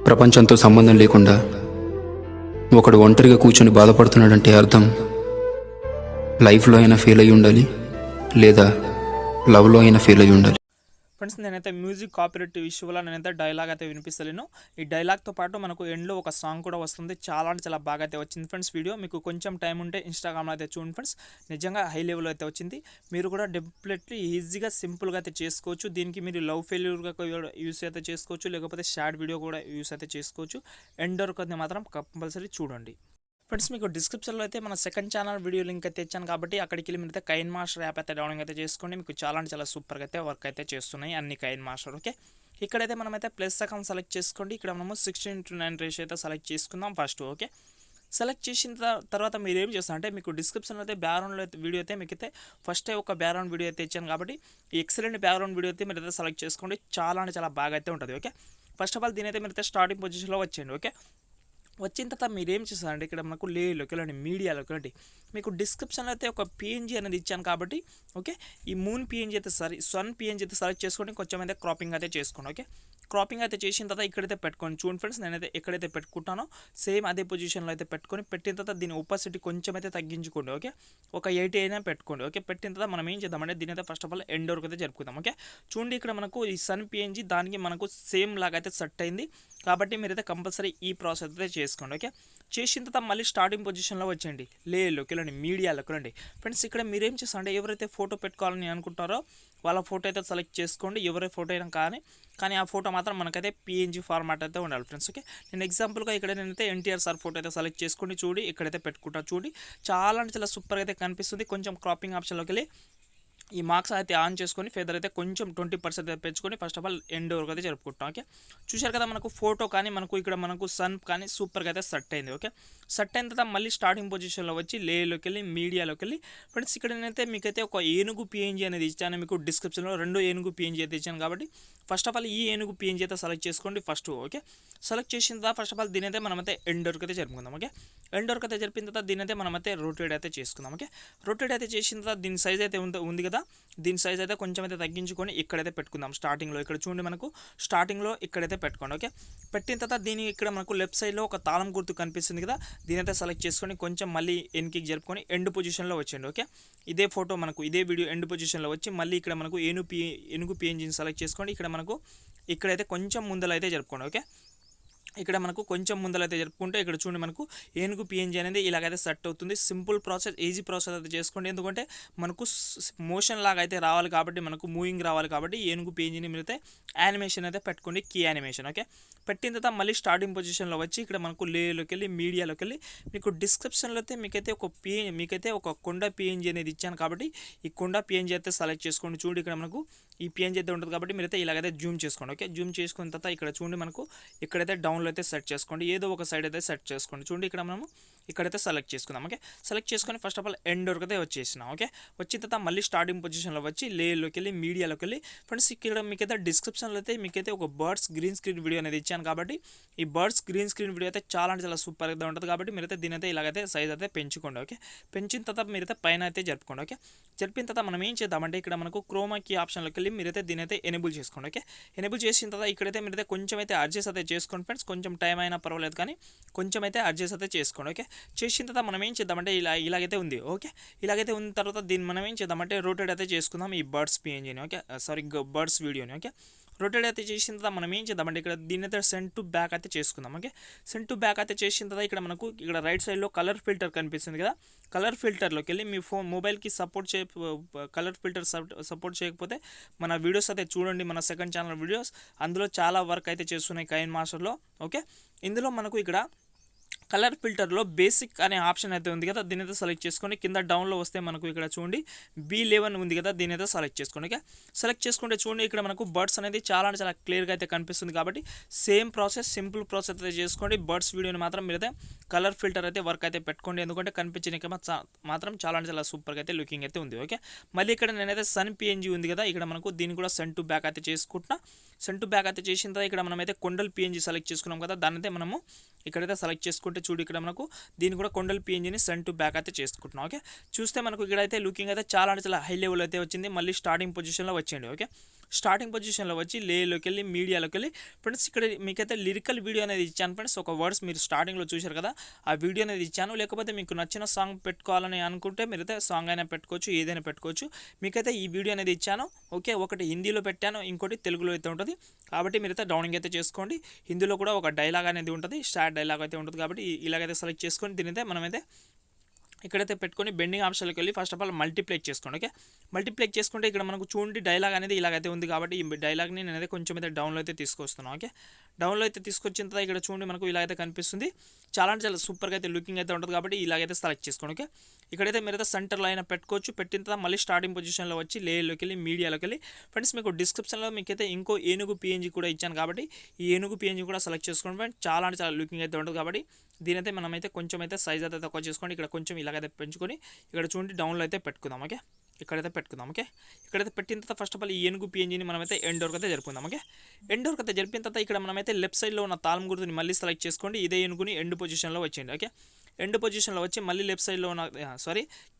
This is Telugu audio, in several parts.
ప్రపంచంతో సంబంధం లేకుండా ఒకడు ఒంటరిగా కూర్చొని బాధపడుతున్నాడంటే అర్థం లైఫ్లో అయినా ఫెయిల్ అయ్యి ఉండాలి, లేదా లవ్లో అయినా ఫెయిల్ అయ్యి ఉండాలి. ఫ్రెండ్స్, నేనైతే మ్యూజిక్ కాపీరైట్ ఇష్యూ వల్ల నేనైతే డైలాగ్ అయితే వినిపిస్తలేను. ఈ డైలాగ్తో పాటు మనకు ఎండ్లో ఒక సాంగ్ కూడా వస్తుంది. చాలా అంటే చాలా బాగా అయితే వచ్చింది ఫ్రెండ్స్. వీడియో మీకు కొంచెం టైం ఉంటే ఇన్స్టాగ్రామ్లో అయితే చూడండి ఫ్రెండ్స్. నిజంగా హై లెవెల్ అయితే వచ్చింది. మీరు కూడా డెఫినెట్లీ ఈజీగా సింపుల్గా అయితే చేసుకోవచ్చు. దీనికి మీరు లవ్ ఫెయిల్యూర్గా యూస్ అయితే చేసుకోవచ్చు, లేకపోతే షార్ట్ వీడియో కూడా యూస్ అయితే చేసుకోవచ్చు. ఎండ్ వరకు అయితే మాత్రం కంపల్సరీ చూడండి ఫ్రెండ్స్. మీకు డిస్క్రిప్షన్లో అయితే మన సెకండ్ ఛానల్ వీడియో లింక్ అయితే ఇచ్చాను కాబట్టి అక్కడికి వెళ్ళి మీరు అయితే కైన్ మాస్టర్ యాప్ అయితే డౌన్లోడ్ అయితే చేసుకోండి. మీకు చాలా అంటే చాలా సూపర్గా అయితే వర్క్ అయితే చేస్తున్నాయి అన్ని కైన్ మాస్టర్. ఓకే, ఇక్కడైతే మనమైతే ప్లస్ అకౌంట్ సెలెక్ట్ చేసుకోండి. ఇక్కడ మనము 16:9 రేషియో అయితే సెలెక్ట్ చేసుకుందాం ఫస్ట్. ఓకే, సెలెక్ట్ చేసిన తర్వాత మీరు ఏం చేస్తారంటే మీకు డిస్క్రిప్షన్లో అయితే బ్యాక్గ్రౌండ్లో అయితే వీడియో అయితే మీకైతే ఫస్ట్ ఒక బ్యాక్గ్రౌండ్ వీడియో అయితే ఇచ్చాను కాబట్టి ఈ ఎక్సలెంట్ బ్యాక్గ్రౌండ్ వీడియో అయితే మీరు అయితే సెలెక్ట్ చేసుకోండి. చాలా అంటే చాలా బాగా అయితే ఉంటుంది. ఓకే, ఫస్ట్ ఆఫ్ ఆల్ దీని అయితే మీరు అయితే స్టార్టింగ్ పొజిషన్లో వచ్చేయండి. ఓకే, వచ్చిన తర్వాత మీరు ఏం చేస్తారంటే ఇక్కడ మనకు లేలోకి వెళ్ళండి, మీడియాలోకి వెళ్ళండి. మీకు డిస్క్రిప్షన్లో అయితే ఒక పిఎన్జీ అనేది ఇచ్చాను కాబట్టి ఓకే, ఈ మూన్ పిఎన్జీ అయితే సన్ పిఎన్జీ అయితే సెలెక్ట్ చేసుకొని కొంచెం అయితే క్రాపింగ్ అయితే చేసుకోండి. ఓకే, క్రాపింగ్ అయితే చేసిన తర్వాత ఇక్కడైతే పెట్టుకోండి. చూడండి ఫ్రెండ్స్, నేనైతే ఎక్కడైతే పెట్టుకుంటానో సేమ్ అదే పొజిషన్లో అయితే పెట్టుకొని పెట్టిన తర్వాత దీని ఒపాసిటీ కొంచెం అయితే తగ్గించుకోండి. ఓకే, ఒక 80 అయినా పెట్టుకోండి. ఓకే, పెట్టిన తర్వాత మనం ఏం చేద్దామంటే దీని అయితే ఫస్ట్ ఆఫ్ ఆల్ ఎండ్ వరకు అయితే జరుపుకుందాం. ఓకే, చూడండి ఇక్కడ మనకు ఈ సన్ పిఎన్జీ దానికి మనకు సేమ్ లాగా అయితే సెట్ అయింది కాబట్టి మీరైతే కంపల్సరీ ఈ ప్రాసెస్ అయితే చేసుకోండి. ఓకే, చేసిన తర్వాత మళ్ళీ స్టార్టింగ్ పొజిషన్లో వచ్చేయండి, లేలోకి వెళ్ళండి, మీడియాలోకి వెళ్ళండి. ఫ్రెండ్స్, ఇక్కడ మీరేం చేస్తారంటే ఎవరైతే ఫోటో పెట్టుకోవాలని అనుకుంటారో వాళ్ళ ఫోటో అయితే సెలెక్ట్ చేసుకోండి. ఎవరి ఫోటో అయినా కానీ ఆ ఫోటో మాత్రం మనకైతే పిఎన్జీ ఫార్మాట్ అయితే ఉండాలి ఫ్రెండ్స్. ఓకే, నేను ఎగ్జాంపుల్గా ఇక్కడ నేనైతే ఎన్టీఆర్ సార్ ఫోటో అయితే సెలెక్ట్ చేసుకోండి. చూడి ఇక్కడైతే పెట్టుకుంటా. చూడి చాలా అంటే చాలా సూపర్గా అయితే కనిపిస్తుంది. కొంచెం క్రాపింగ్ ఆప్షన్లోకి వెళ్ళి ఈ మార్క్స్ అయితే ఆన్ చేసుకొని ఫెదర్ అయితే కొంచెం 20% అయితే పెంచుకొని ఫస్ట్ ఆఫ్ ఆల్ ఎండ్ వరకు అయితే జరుపుకుంటాం. ఓకే, చూశారు కదా మనకు ఫోటో కానీ మనకు ఇక్కడ మనకు సన్ కానీ సూపర్గా అయితే సెట్ అయింది. ఓకే, సెట్ అయిన తర్వాత మళ్ళీ స్టార్టింగ్ పొజిషన్లో వచ్చి లేలోకి వెళ్ళి మీడియాలోకి వెళ్ళి ఫ్రెండ్స్ ఇక్కడ నేనైతే మీకైతే ఒక ఏనుగు పిఎన్జీ అనేది ఇచ్చాను. మీకు డిస్క్రిప్షన్లో 2 ఏనుగు పిఎన్జీ అయితే ఇచ్చాను కాబట్టి ఫస్ట్ ఆఫ్ ఆల్ ఈ ఏనుగు పిఎన్జీ అయితే సెలెక్ట్ చేసుకోండి ఫస్ట్. ఓకే, సెలెక్ట్ చేసిన తర్వాత ఫస్ట్ ఆఫ్ ఆల్ దీని అయితే మనమైతే ఎండ్ వరకు అయితే జరుపుకుందాం. ఓకే, ఎండ్ వరకు అయితే జరిపిన తర్వాత దీని అయితే మనమైతే రొటేట్ అయితే చేసుకుందాం. ఓకే, రొటేట్ అయితే చేసిన తర్వాత దీని సైజ్ అయితే ఉంది కదా, దీని సైజ్ అయితే కొంచెం అయితే తగ్గించుకొని ఇక్కడైతే పెట్టుకుందాం. స్టార్టింగ్లో ఇక్కడ చూడండి మనకు స్టార్టింగ్లో ఇక్కడైతే పెట్టుకోండి. ఓకే, పెట్టిన తర్వాత దీని ఇక్కడ మనకు లెఫ్ట్ సైడ్లో ఒక తాళం గుర్తు కనిపిస్తుంది కదా, దీని అయితే సెలెక్ట్ చేసుకొని కొంచెం మళ్ళీ ఎన్కి జరుపుకొని ఎండ్ పొజిషన్లో వచ్చేయండి. ఓకే, ఇదే ఫోటో మనకు ఇదే వీడియో ఎండ్ పొజిషన్లో వచ్చి మళ్ళీ ఇక్కడ మనకు ఏనుగు పిఎన్జీని సెలెక్ట్ చేసుకోండి. ఇక్కడ మనకు ఇక్కడైతే కొంచెం ముందలు అయితే జరుపుకోండి. ఓకే, ఇక్కడ మనకు కొంచెం ముందలైతే జరుపుకుంటే ఇక్కడ చూడండి మనకు ఏనుగు పిఎన్జీ అనేది ఇలాగైతే సెట్ అవుతుంది. సింపుల్ ప్రాసెస్, ఈజీ ప్రాసెస్ అయితే చేసుకోండి. ఎందుకంటే మనకు మోషన్ లాగా అయితే రావాలి కాబట్టి, మనకు మూవింగ్ రావాలి కాబట్టి ఏనుగు పిఎన్జీని మీరైతే యానిమేషన్ అయితే పెట్టుకోండి, కీ యానిమేషన్. ఓకే, పెట్టిన తర్వాత మళ్ళీ స్టార్టింగ్ పొజిషన్లో వచ్చి ఇక్కడ మనకు లేలోకి వెళ్ళి మీడియాలోకి వెళ్ళి మీకు డిస్క్రిప్షన్లో అయితే మీకైతే ఒక కొండ పిఎన్జీ అనేది ఇచ్చాను కాబట్టి ఈ కొండ పిఎన్జీ అయితే సెలెక్ట్ చేసుకోండి. చూడండి ఇక్కడ మనకు ఈ పిఎన్జీ అయితే ఉంటుంది కాబట్టి మీరైతే ఇలాగైతే జూమ్ చేసుకోండి. ఓకే, జూమ్ చేసుకున్న తర్వాత ఇక్కడ చూడండి మనకు ఇక్కడైతే డౌన్లో అయితే సెట్ చేసుకోండి, ఏదో ఒక సైడ్ అయితే సెట్ చేసుకోండి. చూడండి ఇక్కడ మనము ఇక్కడైతే సెలెక్ట్ చేసుకుందాం. ఓకే, సెలెక్ట్ చేసుకొని ఫస్ట్ ఆఫ్ ఆల్ ఎండ్ వరకు అయితే వచ్చేసినాం. ఓకే, వచ్చిన తర్వాత మళ్ళీ స్టార్టింగ్ పొజిషన్లో వచ్చి లేలోకి వెళ్ళి మీడియాలోకి వెళ్ళి ఫ్రెండ్స్ ఇక్కడ మీకైతే డిస్క్రిప్షన్లో అయితే మీకైతే ఒక బర్డ్స్ గ్రీన్ స్క్రీన్ వీడియో అనేది ఇచ్చాను కాబట్టి ఈ బర్డ్స్ గ్రీన్ స్క్రీన్ వీడియో అయితే చాలా అంటే చాలా సూపర్గా ఉంటుంది కాబట్టి మీరైతే దీని అయితే ఇలాగైతే సైజ్ అయితే పెంచుకోండి. ఓకే, పెంచిన తర్వాత మీరైతే పైన అయితే జరుపుకోండి. ఓకే, జరిపిన తర్వాత మనం ఏం చేద్దామంటే ఇక్కడ మనకు క్రోమా కీ ఆప్షన్లోకి వెళ్ళి మీరైతే దీని అయితే ఎనేబుల్ చేసుకోండి. ఓకే, ఎనేబుల్ చేసిన తర్వాత ఇక్కడైతే మీరైతే కొంచెం అయితే అడ్జస్ట్ అయితే చేసుకోండి ఫ్రెండ్స్. కొంచెం టైం అయినా పర్వాలేదు కానీ కొంచెం అయితే అడ్జస్ట్ అయితే చేసుకోండి. ఓకే, చేసిన తర్వాత మనం ఏం చేద్దామంటే ఇలాగైతే ఉంది. ఓకే, ఇలాగైతే ఉన్న తర్వాత దీన్ని మనం ఏం చేద్దామంటే రొటేట్ అయితే చేసుకుందాం ఈ బర్డ్స్ పిఎన్జీని. ఓకే, సారీ బర్డ్స్ వీడియోని. ఓకే, రొటేట్ అయితే చేసిన తర్వాత మనం ఏం చేద్దామంటే ఇక్కడ దీని అయితే సెండ్ టు బ్యాక్ అయితే చేసుకుందాం. ఓకే, సెండ్ టు బ్యాక్ అయితే చేసిన తర్వాత ఇక్కడ మనకు ఇక్కడ రైట్ సైడ్లో కలర్ ఫిల్టర్ కనిపిస్తుంది కదా, కలర్ ఫిల్టర్లోకి వెళ్ళి మీ మొబైల్కి కలర్ ఫిల్టర్ సపోర్ట్ చేయకపోతే మన వీడియోస్ అయితే చూడండి, మన సెకండ్ ఛానల్ వీడియోస్ అందులో చాలా వర్క్ అయితే చేస్తున్నాయి కైన్ మాస్టర్లో. ఓకే, ఇందులో మనకు ఇక్కడ కలర్ ఫిల్టర్లో బేసిక్ అనే ఆప్షన్ అయితే ఉంది కదా, దీని అయితే సెలెక్ట్ చేసుకొని కింద డౌన్లో వస్తే మనకు ఇక్కడ చూడండి B11 ఉంది కదా, దీని అయితే సెలెక్ట్ చేసుకోండి. ఓకే, సెలెక్ట్ చేసుకుంటే చూడండి ఇక్కడ మనకు బర్డ్స్ అనేది చాలా అంటే చాలా క్లియర్గా అయితే కనిపిస్తుంది కాబట్టి సేమ్ ప్రాసెస్, సింపుల్ ప్రాసెస్ అయితే చేసుకోండి. బర్డ్స్ వీడియోని మాత్రం మీరైతే కలర్ ఫిల్టర్ అయితే వర్క్ అయితే పెట్టుకోండి, ఎందుకంటే కనిపించడానికి మాత్రం చాలా అంటే చాలా సూపర్గా అయితే లుకింగ్ అయితే ఉంది. ఓకే, మళ్ళీ ఇక్కడ నేనైతే సన్ పిఎన్జీ ఉంది కదా, ఇక్కడ మనకు దీన్ని కూడా సెండ్ టు బ్యాక్ అయితే చేసుకుంటున్నా. సెండ్ టు బ్యాక్ అయితే చేసిన తర్వాత ఇక్కడ మనమైతే కొండల్ పిఎన్జీ సెలెక్ట్ చేసుకున్నాం కదా, దాన్ని అయితే మనము ఇక్కడైతే సెలెక్ట్ చేసుకుంటే చూడు ఇక్కడ మనకు దీన్ని కూడా కొండల్ పిఎన్జీని సెండ్ టు బ్యాక్ అయితే చేసుకుంటున్నాం. ఓకే, చూస్తే మనకు ఇక్కడైతే లుకింగ్ అయితే చాలా అంటే చాలా హై లెవెల్ అయితే వచ్చింది. మళ్ళీ స్టార్టింగ్ పొజిషన్లో వచ్చేయండి. ఓకే, స్టార్టింగ్ పొజిషన్లో వచ్చి లేలోకి వెళ్ళి మీడియాలోకి వెళ్ళి ఫ్రెండ్స్ ఇక్కడ మీకైతే లిరికల్ వీడియో అనేది ఇచ్చాను ఫ్రెండ్స్. ఒక వర్డ్స్ మీరు స్టార్టింగ్లో చూశారు కదా, ఆ వీడియో అనేది ఇచ్చాను. లేకపోతే మీకు నచ్చిన సాంగ్ పెట్టుకోవాలని అనుకుంటే మీరైతే సాంగ్ అయినా పెట్టుకోవచ్చు, ఏదైనా పెట్టుకోవచ్చు. మీకైతే ఈ వీడియో అనేది ఇచ్చాను. ఓకే, ఒకటి హిందీలో పెట్టాను, ఇంకోటి తెలుగులో అయితే ఉంటుంది. కాబట్టి మీరైతే డౌన్లోడ్ అయితే చేసుకోండి. హిందీలో కూడా ఒక డైలాగ్ అనేది ఉంటుంది, స్టార్ట్ డైలాగ్ అయితే ఉంటుంది. కాబట్టి ఇలాగైతే సెలెక్ట్ చేసుకొని దీనైతే మనమైతే ఇక్కడైతే పెట్టుకొని బెండింగ్ ఆప్షన్లోకి వెళ్ళి ఫస్ట్ ఆఫ్ ఆల్ మల్టీప్లై చేసుకోండి. ఓకే, మల్టీప్లై చేసుకుంటే ఇక్కడ మనకు చూడండి డైలాగ్ అనేది ఇలాగైతే ఉంది. కాబట్టి ఈ డైలాగ్ని నేనైతే కొంచెం అయితే డౌన్లో అయితే తీసుకొస్తున్నాను. ఓకే, డౌన్లో అయితే తీసుకొచ్చిన తర్వాత ఇక్కడ చూడండి మనకు ఇలాగైతే కనిపిస్తుంది. చాలా అంటే చాలా సూపర్గా అయితే లుకింగ్ అయితే ఉంటుంది. కాబట్టి ఇలాగైతే సెలెక్ట్ చేసుకోండి. ఓకే, ఇక్కడైతే మీరైతే సెంటర్లో అయినా పెట్టుకోవచ్చు. పెట్టిన తర్వాత మళ్ళీ స్టార్టింగ్ పొజిషన్లో వచ్చి లేయర్లోకి వెళ్ళి మీడియాలోకి వెళ్ళి ఫ్రెండ్స్ మీకు డిస్క్రిప్షన్లో మీకైతే ఇంకో ఏనుగు పిఎన్జీ కూడా ఇచ్చాను. కాబట్టి ఈ ఏనుగు పిఎన్జీ కూడా సెలెక్ట్ చేసుకోండి ఫ్రెండ్స్. చాలా అంటే చాలా లుకింగ్ అయితే ఉంటుంది. కాబట్టి దీనైతే మనమైతే కొంచెం అయితే సైజ్ అయితే తక్కువ చేసుకోండి. ఇక్కడ కొంచెం ఇలాగైతే పెంచుకొని ఇక్కడ చూడండి డౌన్లో అయితే పెట్టుకుందాం. ఓకే, ఇక్కడైతే పెట్టుకుందాం. ఓకే, ఇక్కడైతే పెట్టిన తర్వాత ఫస్ట్ ఆఫ్ ఆల్ ఈ ఏనుగు పిఎన్జీని మనమైతే ఎండ్ వరకు అయితే జరుపుకుందాం. ఓకే, ఎండ్ వరకు అయితే జరిపిన తర్వాత ఇక్కడ మనమైతే లెఫ్ట్ సైడ్లో ఉన్న తాళం గుర్తుని మళ్ళీ సెలెక్ట్ చేసుకోండి. ఇదే ఏనుగుని ఎండ్ పొజిషన్లో వచ్చింది. ఓకే, ఎండ్ పొజిషన్లో వచ్చి మళ్ళీ లెఫ్ట్ సైడ్లో ఉన్న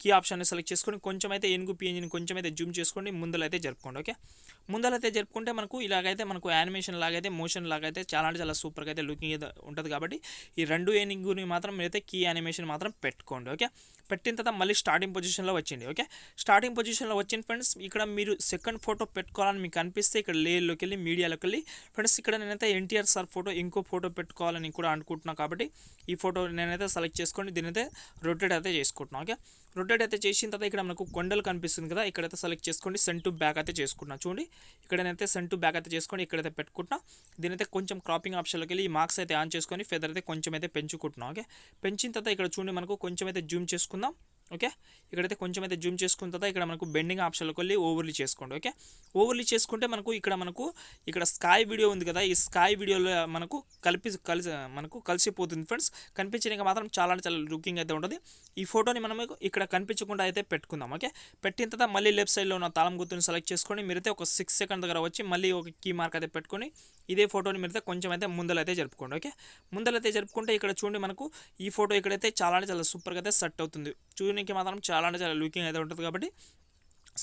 కీ ఆప్షన్ని సెలెక్ట్ చేసుకొని కొంచెం అయితే ఏనుగు పిఎన్జీని కొంచెం అయితే జూమ్ చేసుకోండి, ముందలైతే జరుపుకోండి. ఓకే, ముందలైతే జరుపుకుంటే మనకు ఇలాగైతే మనకు యానిమేషన్ లాగైతే మోషన్ లాగైతే చాలా అంటే చాలా సూపర్గా అయితే లుకింగ్ అయితే ఉంటుంది. కాబట్టి ఈ రెండు ఏనుగుని మాత్రం మీరైతే కీ యానిమేషన్ మాత్రం పెట్టుకోండి. ఓకే, పెట్టిన తర్వాత మళ్ళీ స్టార్టింగ్ పొజిషన్లో వచ్చింది. ఓకే, స్టార్టింగ్ పొజిషన్లో వచ్చింది ఫ్రెండ్స్. ఇక్కడ మీరు సెకండ్ ఫోటో పెట్టుకోవాలని మీకు అనిపిస్తే ఇక్కడ లేయర్లోకి వెళ్ళి మీడియాలోకి వెళ్ళి ఫ్రెండ్స్ ఇక్కడ నేనైతే ఎన్టీఆర్ సార్ ఫోటో ఇంకో ఫోటో పెట్టుకోవాలని కూడా అనుకుంటున్నాను. కాబట్టి ఈ ఫోటో నేనైతే సెలెక్ట్ చేసుకొని దీనైతే రొటేట్ అయితే చేసుకుంటున్నాను. ఓకే, రొటేట్ అయితే చేసిన తర్వాత ఇక్కడ మనకు కొండలు కనిపిస్తుంది కదా, ఇక్కడైతే సెలెక్ట్ చేసుకోండి. సెండ్ టు బ్యాక్ అయితే చేసుకుంటున్నాను. చూడండి ఇక్కడ నేనైతే సెండ్ టు బ్యాక్ అయితే చేసుకొని ఇక్కడైతే పెట్టుకుంటున్నా. దీనైతే కొంచెం క్రాపింగ్ ఆప్షన్లోకి వెళ్ళి ఈ మార్క్స్ అయితే ఆన్ చేసుకొని ఫెదర్ అయితే కొంచెం అయితే పెంచుకుంటున్నాం. ఓకే, పెంచిన తర్వాత ఇక్కడ చూడండి మనకు కొంచెం అయితే జూమ్ చేసుకుందాం. ఓకే, ఇక్కడైతే కొంచెం అయితే జూమ్ చేసుకున్న తర్వాత ఇక్కడ మనకు బెండింగ్ ఆప్షన్లోకి వెళ్ళి ఓవర్లీ చేసుకోండి. ఓకే, ఓవర్లీ చేసుకుంటే మనకు ఇక్కడ స్కాయ్ వీడియో ఉంది కదా, ఈ స్కాయ్ వీడియోలో మనకు కలిసిపోతుంది ఫ్రెండ్స్. కనిపించడానికి మాత్రం చాలా చాలా లుకింగ్ అయితే ఉంటుంది. ఈ ఫోటోని మనం ఇక్కడ కనిపించకుండా అయితే పెట్టుకుందాం. ఓకే, పెట్టిన తర్వాత మళ్ళీ లెఫ్ట్ సైడ్లో ఉన్న తాళం గుర్తుని సెలెక్ట్ చేసుకొని మీరైతే ఒక 6 సెకండ్ దగ్గర వచ్చి మళ్ళీ ఒక కీ మార్క్ అయితే పెట్టుకొని ఇదే ఫోటోని మీరైతే కొంచెం అయితే ముందలైతే జరుపుకోండి. ఓకే, ముందలైతే జరుపుకుంటే ఇక్కడ చూడండి మనకు ఈ ఫోటో ఇక్కడైతే చాలా అంటే చాలా సూపర్గా అయితే సెట్ అవుతుంది. చూడడానికి మాత్రం చాలా అంటే చాలా లుకింగ్ అయితే ఉంటుంది. కాబట్టి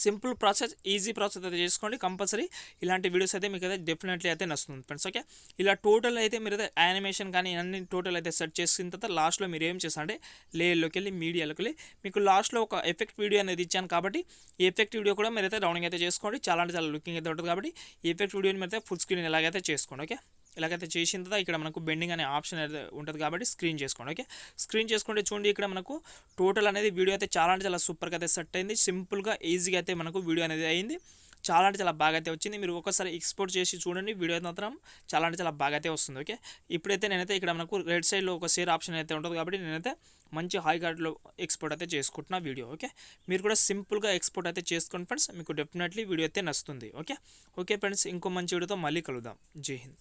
సింపుల్ ప్రాసెస్, ఈజీ ప్రాసెస్ అయితే చేసుకోండి. కంపల్సరీ ఇలాంటి వీడియోస్ అయితే మీకు అయితే డెఫినెట్లీ అయితే నచ్చుతుంది ఫ్రెండ్స్. ఓకే, ఇలా టోటల్ అయితే మీరు అయితే యానిమేషన్ కానీ అన్ని టోటల్ అయితే సెట్ చేసిన తర్వాత లాస్ట్లో మీరు ఏం చేస్తారంటే లేయర్లోకి వెళ్ళి మీడియాలోకి వెళ్ళి మీకు లాస్ట్లో ఒక ఎఫెక్ట్ వీడియో అనేది ఇచ్చాను. కాబట్టి ఈ ఎఫెక్ట్ వీడియో కూడా మీరు అయితే డౌన్లోడ్ అయితే చేసుకోండి. చాలా అంటే చాలా లుకింగ్ అయితే ఉంటుంది. కాబట్టి ఈ ఎఫెక్ట్ వీడియోని మీరు అయితే ఫుల్ స్క్రీన్ ఎలాగైతే చేసుకోండి. ఓకే, ఇలాగైతే చేసిన తర్వాత ఇక్కడ మనకు బెండింగ్ అనే ఆప్షన్ అయితే ఉంటుంది. కాబట్టి స్క్రీన్ చేసుకోండి. ఓకే, స్క్రీన్ చేసుకుంటే చూడండి ఇక్కడ మనకు టోటల్ అనేది వీడియో అయితే చాలా అంటే చాలా సూపర్గా అయితే సెట్ అయింది. సింపుల్గా ఈజీగా అయితే మనకు వీడియో అనేది అయింది. చాలా అంటే చాలా బాగా అయితే వచ్చింది. మీరు ఒకసారి ఎక్స్పోర్ట్ చేసి చూడండి, వీడియో మాత్రం చాలా అంటే చాలా బాగా అయితే వస్తుంది. ఓకే, ఇప్పుడైతే నేనైతే ఇక్కడ మనకు రైట్ సైడ్లో ఒక షేర్ ఆప్షన్ అయితే ఉంటుంది. కాబట్టి నేనైతే మంచి హై కార్డ్లో ఎక్స్పోర్ట్ అయితే చేసుకుంటున్నా వీడియో. ఓకే, మీరు కూడా సింపుల్గా ఎక్స్పోర్ట్ అయితే చేసుకోండి ఫ్రెండ్స్, మీకు డెఫినెట్లీ వీడియో అయితే నచ్చుతుంది. ఓకే ఫ్రెండ్స్, ఇంకో మంచి వీడియోతో మళ్ళీ కలుద్దాం. జై హింద్.